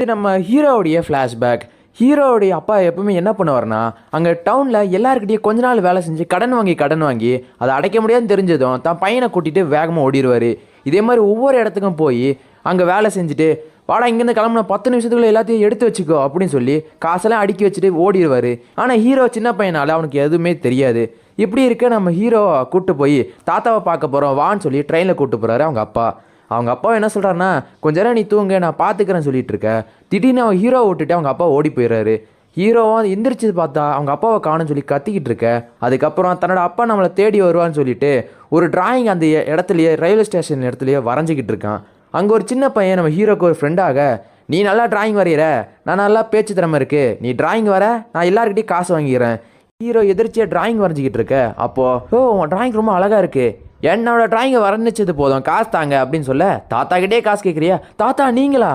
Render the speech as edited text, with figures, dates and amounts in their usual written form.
இது நம்ம ஹீரோவுடைய ஃப்ளாஷ்பேக். ஹீரோவுடைய அப்பா எப்பவுமே என்ன பண்ணுவார்னா, அங்கே டவுனில் எல்லாருக்கிட்டையும் கொஞ்ச நாள் வேலை செஞ்சு கடன் வாங்கி அதை அடைக்க முடியாதுன்னு தெரிஞ்சதும் தான் பையனை கூட்டிகிட்டு வேகமாக ஓடிடுவார். இதே மாதிரி ஒவ்வொரு இடத்துக்கும் போய் அங்கே வேலை செஞ்சுட்டு, வாடா இங்கேருந்து கிளம்புன 10 நிமிஷத்துக்குள்ள எல்லாத்தையும் எடுத்து வச்சுக்கோ அப்படின்னு சொல்லி காசெல்லாம் அடுக்கி வச்சுட்டு ஓடிடுவார். ஆனால் ஹீரோ சின்ன பையனால் அவனுக்கு எதுவுமே தெரியாது. இப்படி இருக்க நம்ம ஹீரோவை கூப்பிட்டு போய் தாத்தாவை பார்க்க போகிறோம் வான்னு சொல்லி ட்ரெயினில் கூப்பிட்டு போகிறாரு அவங்க அப்பா. அவங்க அப்பா என்ன சொல்கிறாருன்னா, கொஞ்ச நேரம் நீ தூங்க நான் பார்த்துக்கிறேன்னு சொல்லிட்டு இருக்க. திடீர்னு அவன் ஹீரோவை விட்டுட்டு அவங்க அப்பா ஓடி போயிடுறாரு. ஹீரோவும் எந்திரிச்சு பார்த்தா அவங்க அப்பாவை காணும்னு சொல்லி கத்திக்கிட்டு இருக்க. அதுக்கப்புறம் தன்னோட அப்பா நம்மளை தேடி வருவான்னு சொல்லிட்டு ஒரு டிராயிங் அந்த இடத்துலையே ரயில்வே ஸ்டேஷன் இடத்துலையே வரைஞ்சிக்கிட்டு இருக்கான். அங்கே ஒரு சின்ன பையன் நம்ம ஹீரோக்கு ஒரு ஃப்ரெண்டாக, நீ நல்லா டிராயிங் வரைகிற, நான் நல்லா பேச்சு திறமை இருக்குது, நீ டிராயிங் வர, நான் எல்லாருக்கிட்டையும் காசு வாங்கிக்கிறேன். ஹீரோ எதிர்ச்சியாக டிராயிங் வரைஞ்சிக்கிட்டு இருக்க. அப்போது உன் டிராயிங் ரொம்ப அழகாக இருக்குது, என்னோட டிராயிங்கை வரைஞ்சிச்சது போதும், காசு தாங்க அப்படின்னு சொல்ல, தாத்தா கிட்டே காசு கேட்குறியா? தாத்தா நீங்களா?